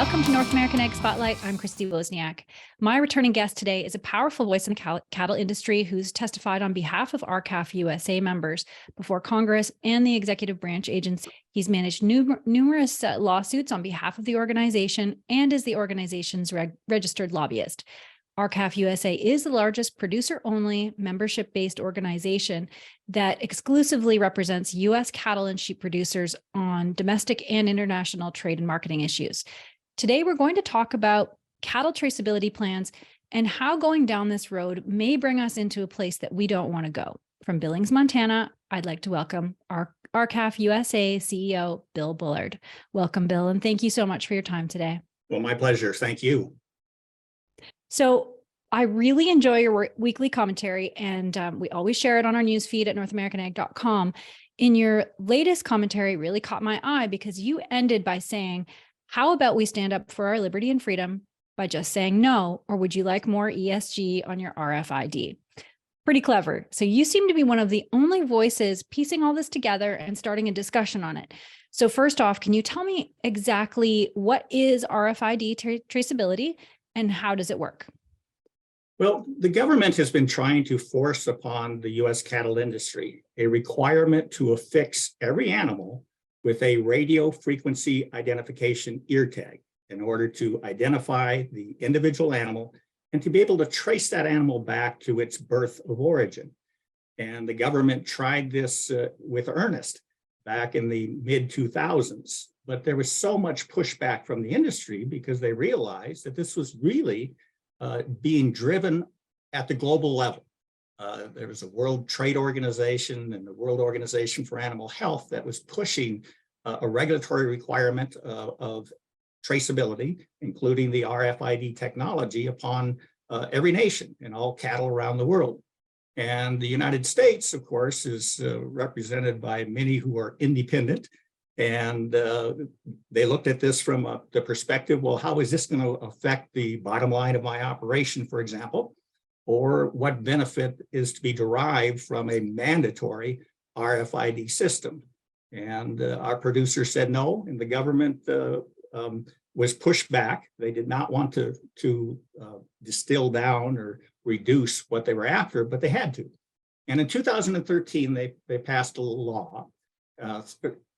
welcome to North American Egg Spotlight. I'm Chrissy Wozniak. My returning guest today is a powerful voice in the cattle industry who's testified on behalf of R-Calf USA members before Congress and the executive branch agency. He's managed numerous lawsuits on behalf of the organization and is the organization's registered lobbyist. R-Calf USA is the largest producer-only membership-based organization that exclusively represents U.S. cattle and sheep producers on domestic and international trade and marketing issues. Today, we're going to talk about cattle traceability plans and how going down this road may bring us into a place that we don't want to go. From Billings, Montana, I'd like to welcome R-Calf USA CEO Bill Bullard. Welcome, Bill, and thank you so much for your time today. Well, my pleasure. Thank you. So I really enjoy your weekly commentary, and we always share it on our newsfeed at NorthAmericanEgg.com. In your latest commentary, really caught my eye because you ended by saying, how about we stand up for our liberty and freedom by just saying no, or would you like more ESG on your RFID? Pretty clever. So you seem to be one of the only voices piecing all this together and starting a discussion on it. So first off, can you tell me exactly what is RFID traceability and how does it work? Well, the government has been trying to force upon the U.S. cattle industry a requirement to affix every animal with a radio frequency identification ear tag in order to identify the individual animal and to be able to trace that animal back to its birth of origin. And the government tried this with earnest back in the mid-2000s, but there was so much pushback from the industry because they realized that this was really being driven at the global level. There was a World Trade Organization and the World Organization for Animal Health that was pushing a regulatory requirement of traceability, including the RFID technology, upon every nation and all cattle around the world. And the United States, of course, is represented by many who are independent. And they looked at this from the perspective, well, how is this going to affect the bottom line of my operation, for example, or what benefit is to be derived from a mandatory RFID system? And our producer said no, and the government was pushed back. They did not want to distill down or reduce what they were after, but they had to. And in 2013, they passed a law.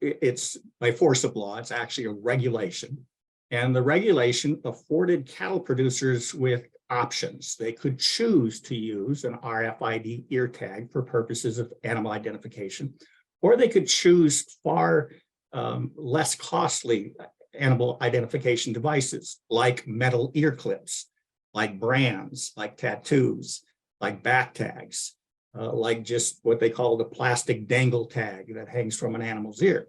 It's by force of law, it's actually a regulation. And the regulation afforded cattle producers with options. They could choose to use an RFID ear tag for purposes of animal identification, or they could choose far less costly animal identification devices like metal ear clips, like brands, like tattoos, like back tags. Like just what they call the plastic dangle tag that hangs from an animal's ear.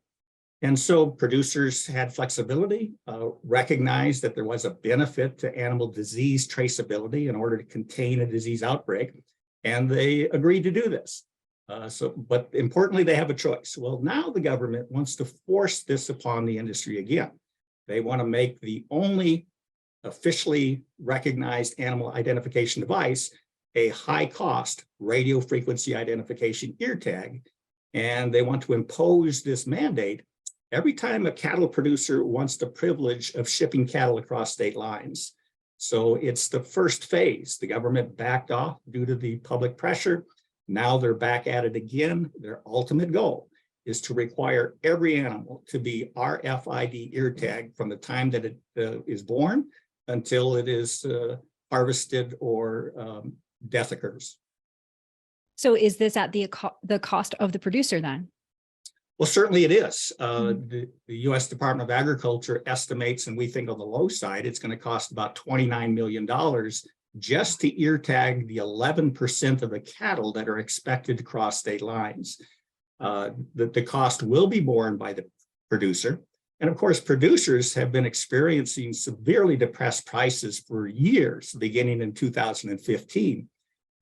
And so producers had flexibility, recognized that there was a benefit to animal disease traceability in order to contain a disease outbreak, and they agreed to do this. But importantly, they have a choice. Well, now the government wants to force this upon the industry again. They want to make the only officially recognized animal identification device a high-cost radio frequency identification ear tag, and they want to impose this mandate every time a cattle producer wants the privilege of shipping cattle across state lines. So it's the first phase. The government backed off due to the public pressure. Now they're back at it again. Their ultimate goal is to require every animal to be RFID ear tag from the time that it is born until it is harvested or death occurs. So is this at the cost of the producer then? Well, certainly it is. The U.S. Department of Agriculture estimates, and we think on the low side, it's going to cost about $29 million just to ear tag the 11% of the cattle that are expected to cross state lines. The cost will be borne by the producer. And of course, producers have been experiencing severely depressed prices for years, beginning in 2015.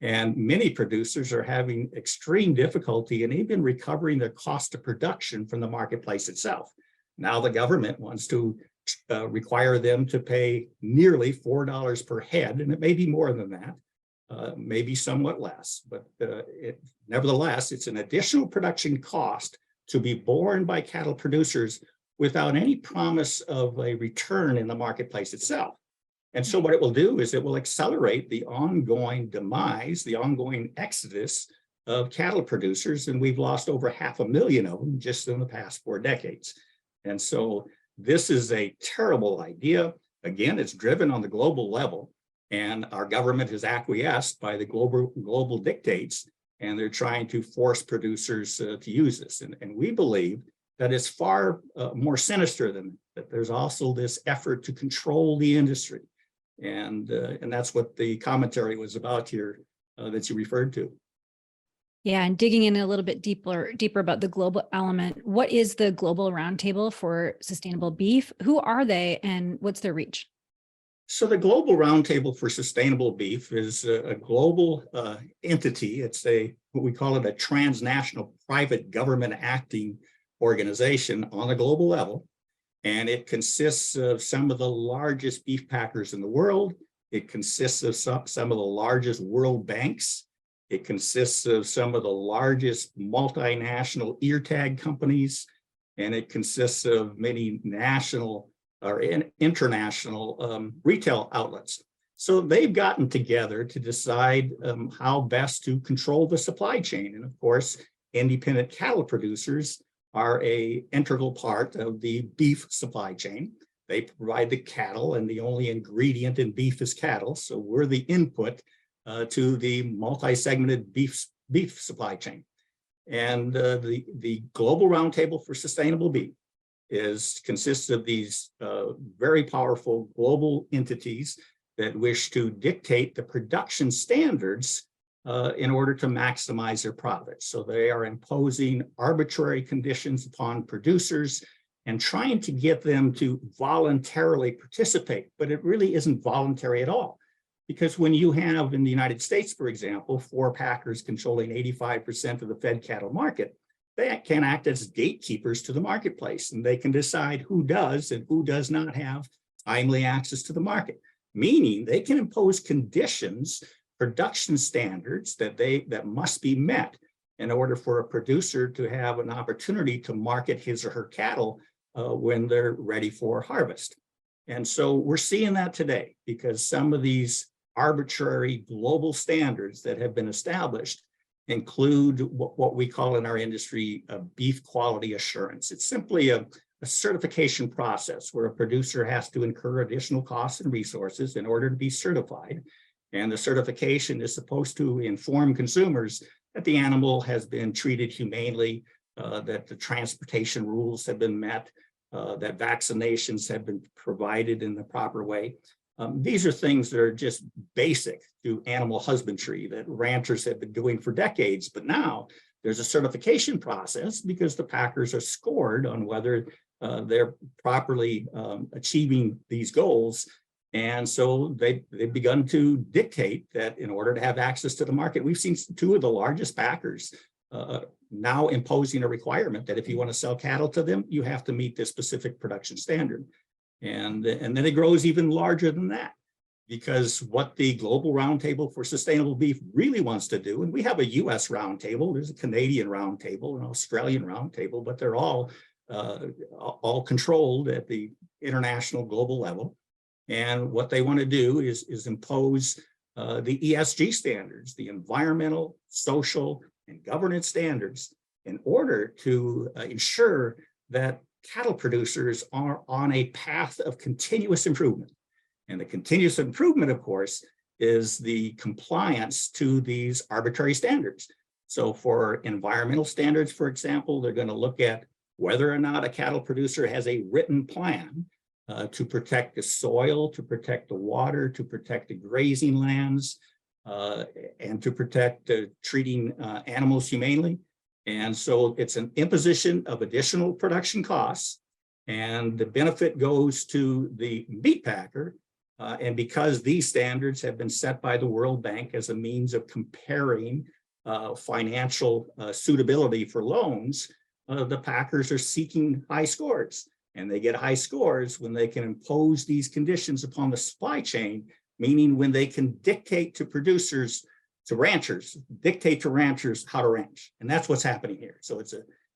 And many producers are having extreme difficulty in even recovering their cost of production from the marketplace itself. Now the government wants to require them to pay nearly $4 per head, and it may be more than that, maybe somewhat less, but nevertheless, it's an additional production cost to be borne by cattle producers without any promise of a return in the marketplace itself. And so what it will do is it will accelerate the ongoing demise, the ongoing exodus of cattle producers. And we've lost over 500,000 of them just in the past 4 decades. And so this is a terrible idea. Again, it's driven on the global level, and our government has acquiesced by the global dictates, and they're trying to force producers to use this. And we believe that it's far more sinister than that. There's also this effort to control the industry. And that's what the commentary was about here that you referred to. Yeah, and digging in a little bit deeper about the global element, what is the Global Roundtable for Sustainable Beef? Who are they and what's their reach? So the Global Roundtable for Sustainable Beef is a global entity. It's what we call it a transnational private government acting organization on a global level. And it consists of some of the largest beef packers in the world. It consists of some of the largest world banks. It consists of some of the largest multinational ear tag companies, and it consists of many national or international retail outlets. So they've gotten together to decide how best to control the supply chain. And of course, independent cattle producers are an integral part of the beef supply chain. They provide the cattle, and the only ingredient in beef is cattle. So we're the input to the multi-segmented beef supply chain. And the Global Roundtable for Sustainable Beef consists of these very powerful global entities that wish to dictate the production standards in order to maximize their profits. So they are imposing arbitrary conditions upon producers and trying to get them to voluntarily participate, but it really isn't voluntary at all. Because when you have in the United States, for example, 4 packers controlling 85% of the fed cattle market, they can act as gatekeepers to the marketplace, and they can decide who does and who does not have timely access to the market, meaning they can impose conditions, production standards that must be met in order for a producer to have an opportunity to market his or her cattle when they're ready for harvest. And so we're seeing that today because some of these arbitrary global standards that have been established include what we call in our industry a beef quality assurance. It's simply a certification process where a producer has to incur additional costs and resources in order to be certified. And the certification is supposed to inform consumers that the animal has been treated humanely, that the transportation rules have been met, that vaccinations have been provided in the proper way. These are things that are just basic to animal husbandry that ranchers have been doing for decades. But now there's a certification process because the packers are scored on whether they're properly achieving these goals. And so they've begun to dictate that in order to have access to the market, we've seen 2 of the largest packers now imposing a requirement that if you want to sell cattle to them, you have to meet this specific production standard. And then it grows even larger than that, because what the Global Roundtable for Sustainable Beef really wants to do, and we have a US roundtable, there's a Canadian roundtable, an Australian roundtable, but they're all controlled at the international global level. And what they want to do is impose the ESG standards, the environmental, social, and governance standards in order to ensure that cattle producers are on a path of continuous improvement. And the continuous improvement, of course, is the compliance to these arbitrary standards. So for environmental standards, for example, they're going to look at whether or not a cattle producer has a written plan to protect the soil, to protect the water, to protect the grazing lands, and to protect treating animals humanely. And so it's an imposition of additional production costs, and the benefit goes to the meat packer. And because these standards have been set by the World Bank as a means of comparing financial suitability for loans, the packers are seeking high scores. And they get high scores when they can impose these conditions upon the supply chain, meaning when they can dictate to producers, to ranchers, dictate to ranchers how to ranch. And that's what's happening here. So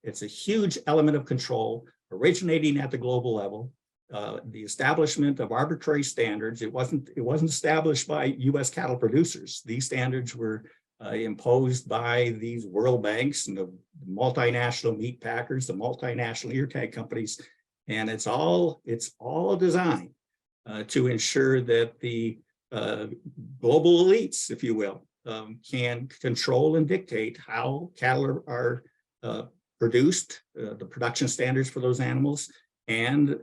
it's a huge element of control, originating at the global level. The establishment of arbitrary standards, it wasn't established by U.S. cattle producers. These standards were imposed by these world banks and the multinational meat packers, the multinational ear tag companies, and it's all designed to ensure that the global elites, if you will, can control and dictate how cattle are produced, the production standards for those animals, and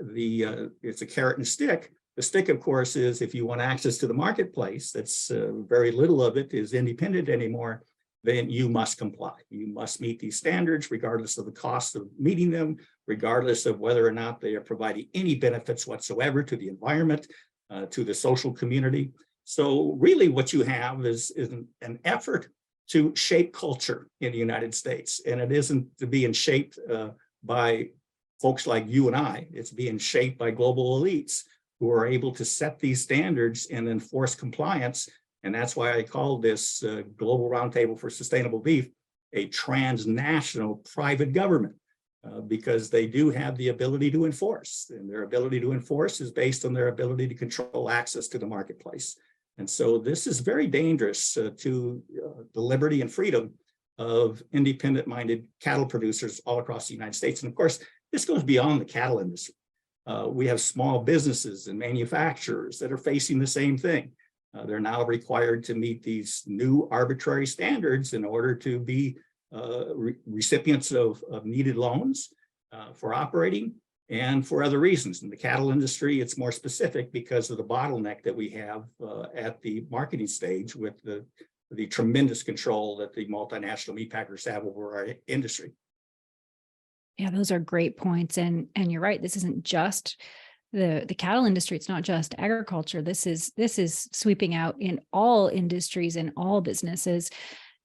it's a carrot and stick. The stick, of course, is if you want access to the marketplace, that's very little of it is independent anymore, then you must comply. You must meet these standards regardless of the cost of meeting them, regardless of whether or not they are providing any benefits whatsoever to the environment, to the social community. So really what you have is an effort to shape culture in the United States. And it isn't being shaped by folks like you and I. It's being shaped by global elites who are able to set these standards and enforce compliance. And that's why I call this Global Roundtable for Sustainable Beef a transnational private government, because they do have the ability to enforce. And their ability to enforce is based on their ability to control access to the marketplace. And so this is very dangerous to the liberty and freedom of independent-minded cattle producers all across the United States. And of course, this goes beyond the cattle industry. We have small businesses and manufacturers that are facing the same thing. They're now required to meet these new arbitrary standards in order to be recipients of needed loans for operating and for other reasons. In the cattle industry, it's more specific because of the bottleneck that we have at the marketing stage with the tremendous control that the multinational meat packers have over our industry. Yeah, those are great points. And you're right, this isn't just the cattle industry. It's not just agriculture. This is sweeping out in all industries and all businesses.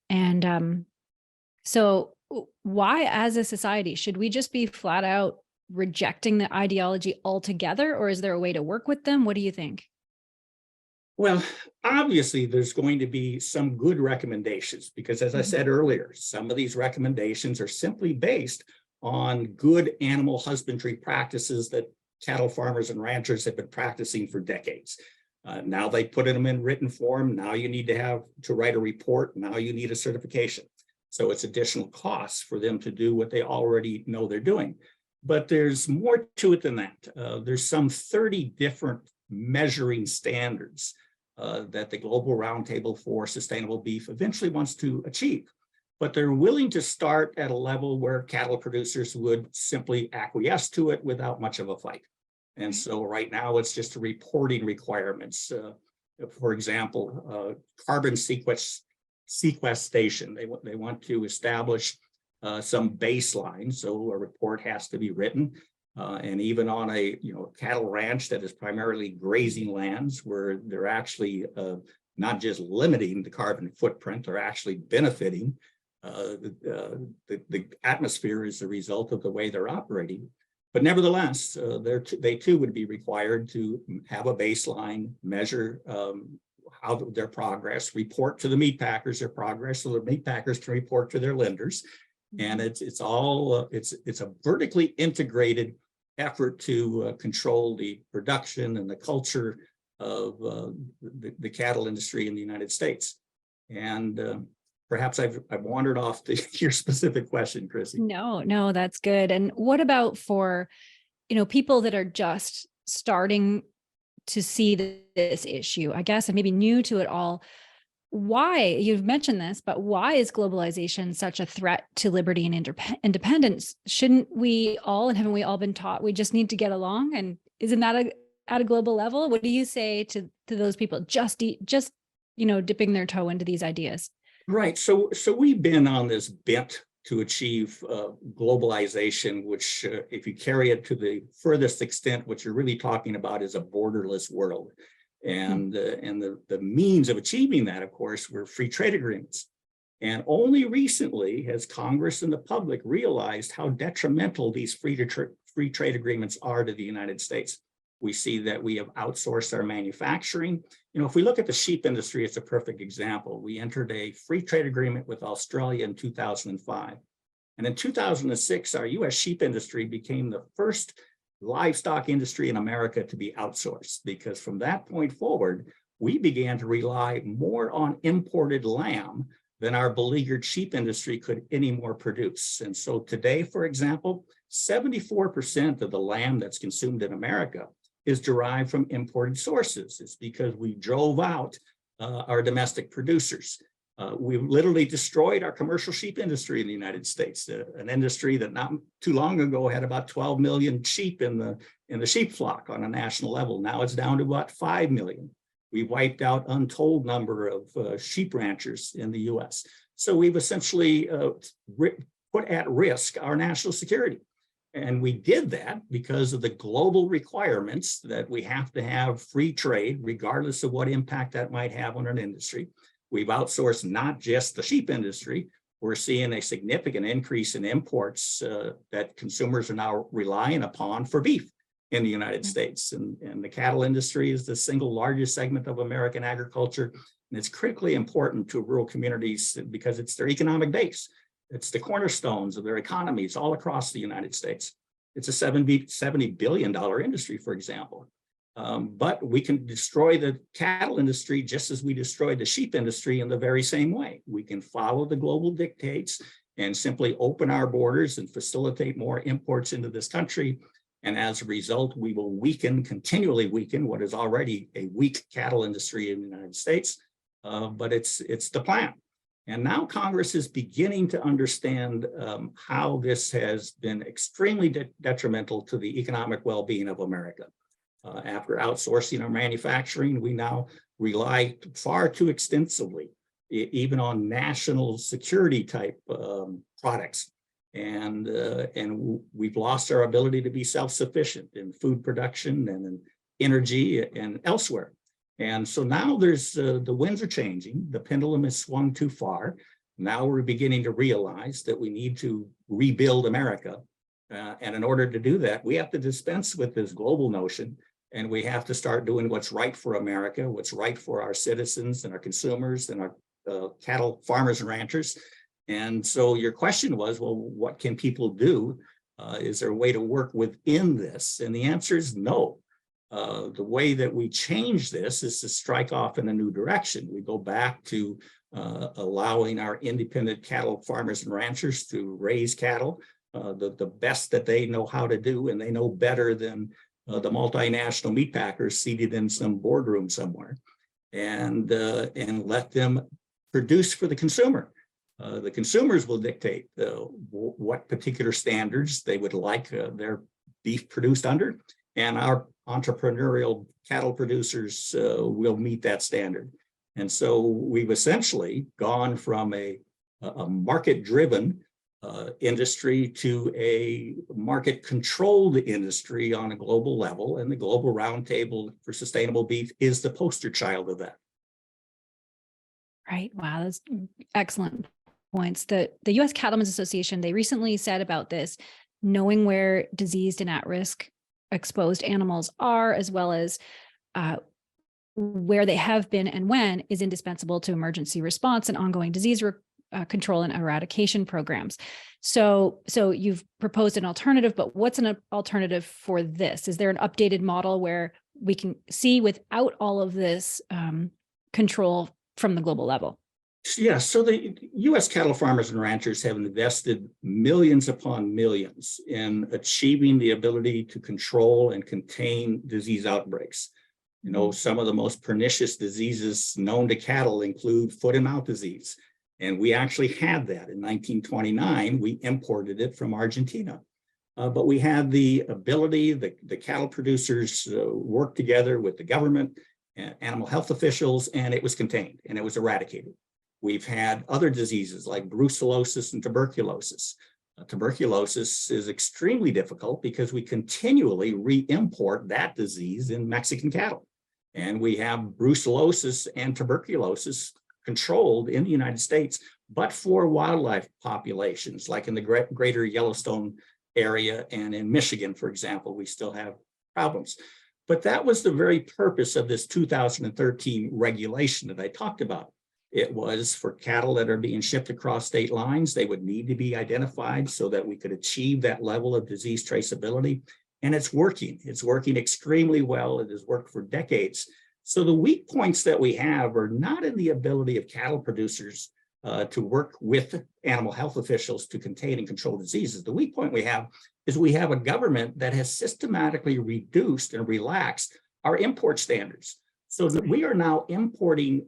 And so why, as a society, should we just be flat out rejecting the ideology altogether, or is there a way to work with them? What do you think? Well, obviously, there's going to be some good recommendations because, as I said earlier, some of these recommendations are simply based on good animal husbandry practices that cattle farmers and ranchers have been practicing for decades. Now they put them in written form. Now you need to write a report. Now you need a certification. So it's additional costs for them to do what they already know they're doing. But there's more to it than that. There's some 30 different measuring standards that the Global Roundtable for Sustainable Beef eventually wants to achieve. But they're willing to start at a level where cattle producers would simply acquiesce to it without much of a fight. And so right now it's just reporting requirements. For example, carbon sequestration. They want to establish some baseline. So a report has to be written. And even on a cattle ranch that is primarily grazing lands where they're actually not just limiting the carbon footprint, they're actually benefiting the atmosphere as a result of the way they're operating. But nevertheless, they too would be required to have a baseline, measure how their progress, report to the meat packers their progress, so the meat packers can report to their lenders. And it's a vertically integrated effort to control the production and the culture of the cattle industry in the United States. And perhaps I've wandered off to your specific question, Chrissy. No, that's good. And what about for, people that are just starting to see this issue, I guess, and maybe new to it all? Why, you've mentioned this, but why is globalization such a threat to liberty and independence? Shouldn't we all, and haven't we all been taught we just need to get along? And isn't that at a global level? What do you say to those people just dipping their toe into these ideas? Right. So we've been on this bent to achieve globalization, which if you carry it to the furthest extent, what you're really talking about is a borderless world. And the means of achieving that, of course, were free trade agreements. And only recently has Congress and the public realized how detrimental these free trade agreements are to the United States. We see that we have outsourced our manufacturing. If we look at the sheep industry, it's a perfect example. We entered a free trade agreement with Australia in 2005. And in 2006, our US sheep industry became the first livestock industry in America to be outsourced, because from that point forward, we began to rely more on imported lamb than our beleaguered sheep industry could anymore produce. And so today, for example, 74% of the lamb that's consumed in America is derived from imported sources. It's because we drove out our domestic producers. We literally destroyed our commercial sheep industry in the United States, an industry that not too long ago had about 12 million sheep in the sheep flock on a national level. Now it's down to about 5 million. We wiped out untold number of sheep ranchers in the US. So we've essentially put at risk our national security. And we did that because of the global requirements that we have to have free trade, regardless of what impact that might have on an industry. We've outsourced not just the sheep industry. We're seeing a significant increase in imports that consumers are now relying upon for beef in the United States. And the cattle industry is the single largest segment of American agriculture. And it's critically important to rural communities because it's their economic base. It's the cornerstones of their economies all across the United States. It's a $70 billion industry, for example. But we can destroy the cattle industry just as we destroyed the sheep industry in the very same way. We can follow the global dictates and simply open our borders and facilitate more imports into this country. And as a result, we will continually weaken what is already a weak cattle industry in the United States. But it's the plan. And now Congress is beginning to understand how this has been extremely detrimental to the economic well-being of America. After outsourcing our manufacturing, we now rely far too extensively, even on national security type products. And we've lost our ability to be self-sufficient in food production and in energy and elsewhere. And so now the winds are changing. The pendulum has swung too far. Now we're beginning to realize that we need to rebuild America. And in order to do that, we have to dispense with this global notion, and we have to start doing what's right for America, what's right for our citizens and our consumers and our cattle farmers and ranchers. And so your question was, well, what can people do? Is there a way to work within this? And the answer is no. The way that we change this is to strike off in a new direction. We go back to allowing our independent cattle farmers and ranchers to raise cattle, the best that they know how to do, and they know better than the multinational meat packers seated in some boardroom somewhere, and let them produce for the consumer. The consumers will dictate what particular standards they would like their beef produced under, and our entrepreneurial cattle producers will meet that standard. And so we've essentially gone from a market-driven industry to a market-controlled industry on a global level, and the Global Roundtable for Sustainable Beef is the poster child of that. Right. Wow, that's excellent points. The U.S. Cattlemen's Association, they recently said about this, knowing where diseased and at-risk exposed animals are, as well as where they have been and when, is indispensable to emergency response and ongoing disease control and eradication programs. So you've proposed an alternative, but what's an alternative for this? Is there an updated model where we can see without all of this control from the global level? Yeah, so the U.S. cattle farmers and ranchers have invested millions upon millions in achieving the ability to control and contain disease outbreaks. You know, some of the most pernicious diseases known to cattle include foot and mouth disease. And we actually had that in 1929. We imported it from Argentina. But we had the ability, the cattle producers worked together with the government, animal health officials, and it was contained and it was eradicated. We've had other diseases like brucellosis and tuberculosis. Tuberculosis is extremely difficult because we continually re-import that disease in Mexican cattle. And we have brucellosis and tuberculosis controlled in the United States, but for wildlife populations, like in the greater Yellowstone area and in Michigan, for example, we still have problems. But that was the very purpose of this 2013 regulation that I talked about. It was for cattle that are being shipped across state lines. They would need to be identified so that we could achieve that level of disease traceability. And it's working. It's working extremely well. It has worked for decades. So the weak points that we have are not in the ability of cattle producers to work with animal health officials to contain and control diseases. The weak point we have is we have a government that has systematically reduced and relaxed our import standards, so that we are now importing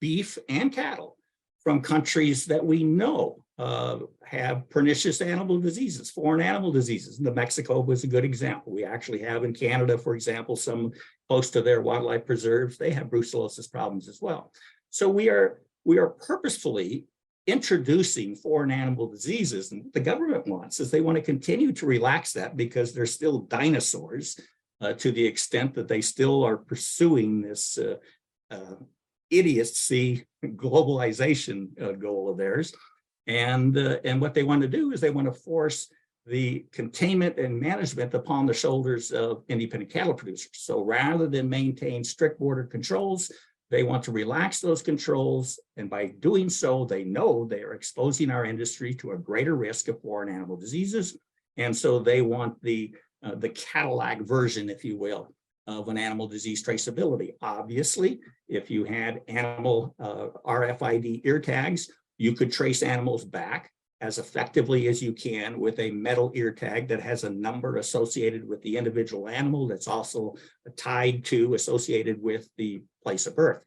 beef and cattle from countries that we know have pernicious animal diseases, foreign animal diseases. New Mexico was a good example. We actually have in Canada, for example, some close to their wildlife preserves, they have brucellosis problems as well. So we are purposefully introducing foreign animal diseases, and what the government wants is they want to continue to relax that because they're still dinosaurs to the extent that they still are pursuing this idiocy globalization goal of theirs. And what they want to do is they want to force the containment and management upon the shoulders of independent cattle producers. So rather than maintain strict border controls, they want to relax those controls. And by doing so, they know they are exposing our industry to a greater risk of foreign animal diseases. And so they want the Cadillac version, if you will, of an animal disease traceability. Obviously, if you had animal RFID ear tags, you could trace animals back as effectively as you can with a metal ear tag that has a number associated with the individual animal that's also tied to, associated with the place of birth.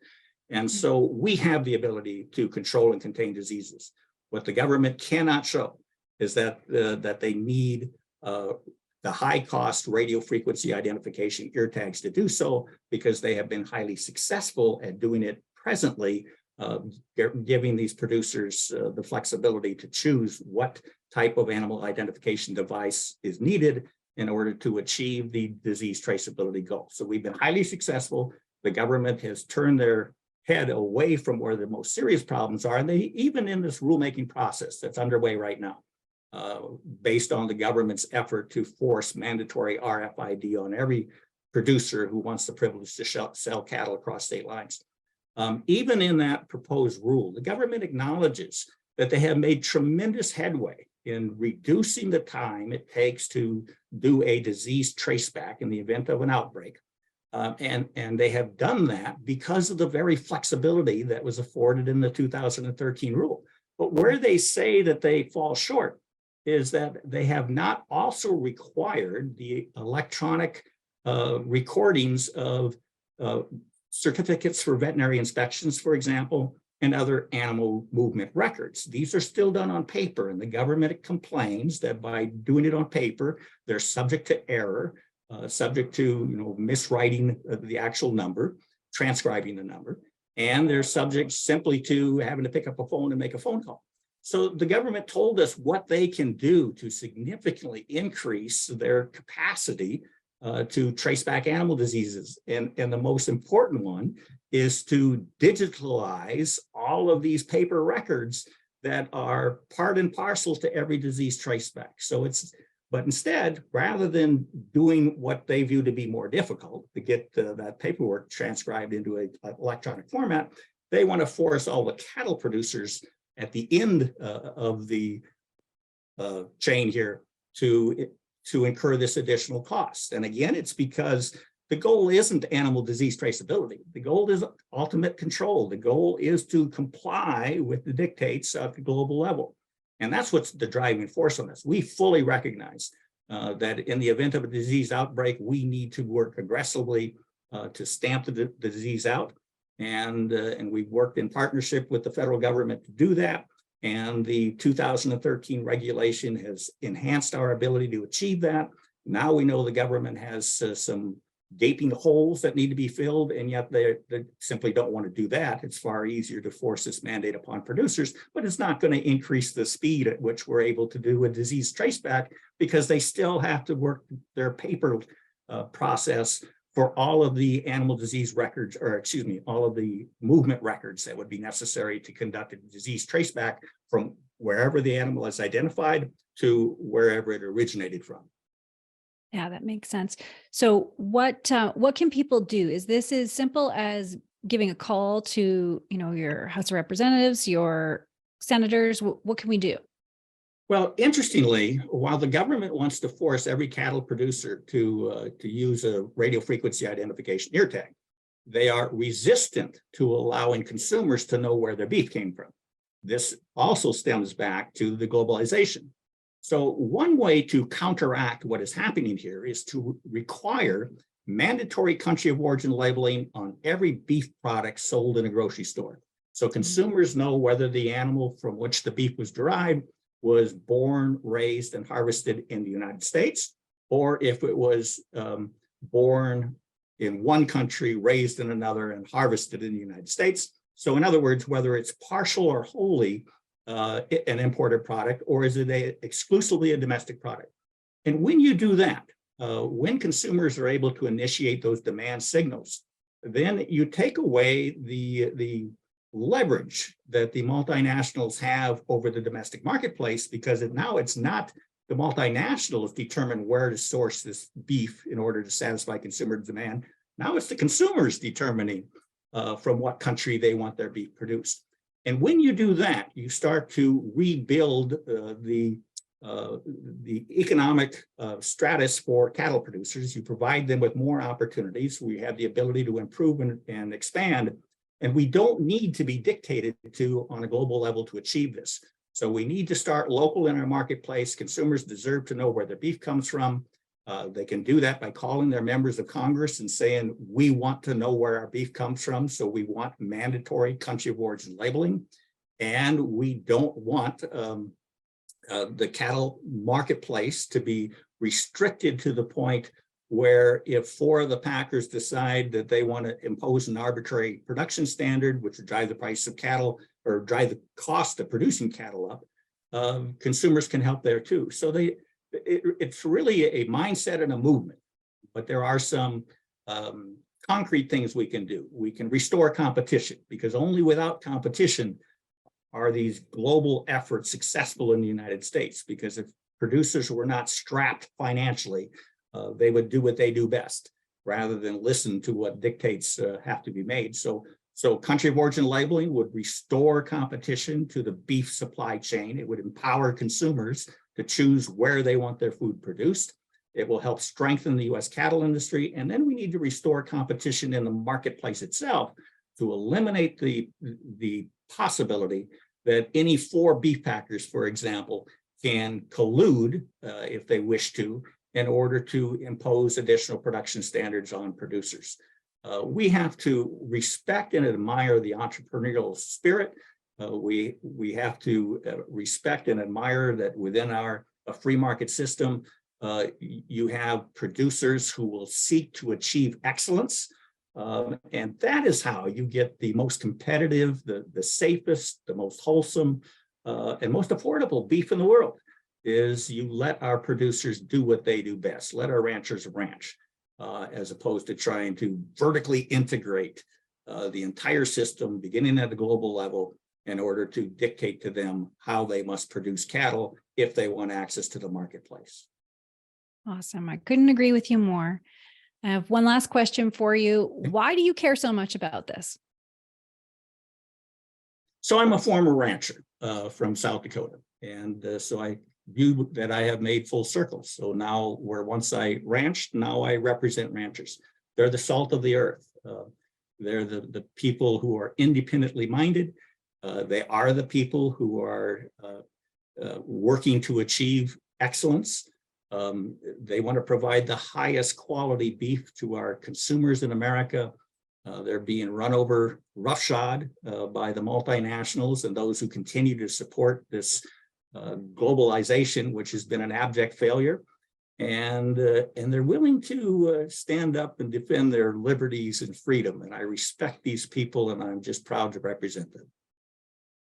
And so we have the ability to control and contain diseases. What the government cannot show is that they need the high-cost radio frequency identification ear tags to do so, because they have been highly successful at doing it presently, giving these producers the flexibility to choose what type of animal identification device is needed in order to achieve the disease traceability goal. So we've been highly successful. The government has turned their head away from where the most serious problems are, and they even in this rulemaking process that's underway right now, based on the government's effort to force mandatory RFID on every producer who wants the privilege to sell cattle across state lines. Even in that proposed rule, the government acknowledges that they have made tremendous headway in reducing the time it takes to do a disease traceback in the event of an outbreak. And they have done that because of the very flexibility that was afforded in the 2013 rule. But where they say that they fall short is that they have not also required the electronic recordings of certificates for veterinary inspections, for example, and other animal movement records. These are still done on paper, and the government complains that by doing it on paper, they're subject to error, subject to miswriting the actual number, transcribing the number, and they're subject simply to having to pick up a phone and make a phone call. So the government told us what they can do to significantly increase their capacity to trace back animal diseases. And the most important one is to digitalize all of these paper records that are part and parcel to every disease traceback. But instead, rather than doing what they view to be more difficult, to get that paperwork transcribed into an electronic format, they want to force all the cattle producers at the end of the chain here to incur this additional cost. And again, it's because the goal isn't animal disease traceability. The goal is ultimate control. The goal is to comply with the dictates at the global level. And that's what's the driving force on this. We fully recognize that in the event of a disease outbreak, we need to work aggressively to stamp the disease out. And we've worked in partnership with the federal government to do that. And the 2013 regulation has enhanced our ability to achieve that. Now we know the government has some gaping holes that need to be filled, and yet they simply don't want to do that. It's far easier to force this mandate upon producers, but it's not going to increase the speed at which we're able to do a disease traceback, because they still have to work their paper process for all of the animal disease records, or excuse me, all of the movement records that would be necessary to conduct a disease traceback from wherever the animal is identified to wherever it originated from. Yeah, that makes sense. So what can people do? Is this as simple as giving a call to, your House of Representatives, your senators? What can we do? Well, interestingly, while the government wants to force every cattle producer to use a radio frequency identification ear tag, they are resistant to allowing consumers to know where their beef came from. This also stems back to the globalization. So one way to counteract what is happening here is to require mandatory country of origin labeling on every beef product sold in a grocery store. So consumers know whether the animal from which the beef was derived was born, raised, and harvested in the United States, or if it was born in one country, raised in another, and harvested in the United States. So in other words, whether it's partial or wholly an imported product, or is it exclusively a domestic product? And when you do that, when consumers are able to initiate those demand signals, then you take away the leverage that the multinationals have over the domestic marketplace, because now it's not the multinationals determine where to source this beef in order to satisfy consumer demand. Now it's the consumers determining from what country they want their beef produced. And when you do that, you start to rebuild the economic stratus for cattle producers. You provide them with more opportunities. We have the ability to improve and expand, and we don't need to be dictated to on a global level to achieve this. So we need to start local in our marketplace. Consumers deserve to know where their beef comes from. They can do that by calling their members of Congress and saying, we want to know where our beef comes from, so we want mandatory country of origin labeling, and we don't want the cattle marketplace to be restricted to the point where if 4 of the packers decide that they want to impose an arbitrary production standard, which would drive the price of cattle or drive the cost of producing cattle up, consumers can help there too. So it's really a mindset and a movement, but there are some concrete things we can do. We can restore competition, because only without competition are these global efforts successful in the United States. Because if producers were not strapped financially, they would do what they do best rather than listen to what dictates have to be made. So country of origin labeling would restore competition to the beef supply chain. It would empower consumers to choose where they want their food produced. It will help strengthen the U.S. cattle industry. And then we need to restore competition in the marketplace itself to eliminate the possibility that any 4 beef packers, for example, can collude if they wish to, in order to impose additional production standards on producers. We have to respect and admire the entrepreneurial spirit. We have to respect and admire that within a free market system, you have producers who will seek to achieve excellence. And that is how you get the most competitive, the safest, the most wholesome, and most affordable beef in the world, is you let our producers do what they do best. Let our ranchers ranch, as opposed to trying to vertically integrate the entire system, beginning at the global level, in order to dictate to them how they must produce cattle if they want access to the marketplace. Awesome. I couldn't agree with you more. I have one last question for you. Why do you care so much about this? So I'm a former rancher from South Dakota. And so I view that I have made full circles. So now where once I ranched, now I represent ranchers. They're the salt of the earth. They're the people who are independently minded. They are the people who are working to achieve excellence. They want to provide the highest quality beef to our consumers in America. They're being run over roughshod by the multinationals and those who continue to support this globalization, which has been an abject failure. And they're willing to stand up and defend their liberties and freedom. And I respect these people, and I'm just proud to represent them.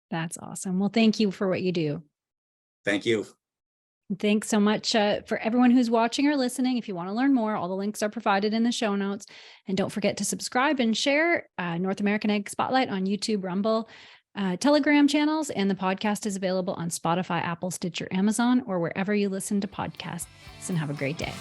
That's awesome. Well, thank you for what you do. Thank you. Thanks so much for everyone who's watching or listening. If you want to learn more, all the links are provided in the show notes. And don't forget to subscribe and share North American Ag Spotlight on YouTube, Rumble, Telegram channels, and the podcast is available on Spotify, Apple, Stitcher, Amazon, or wherever you listen to podcasts. And have a great day.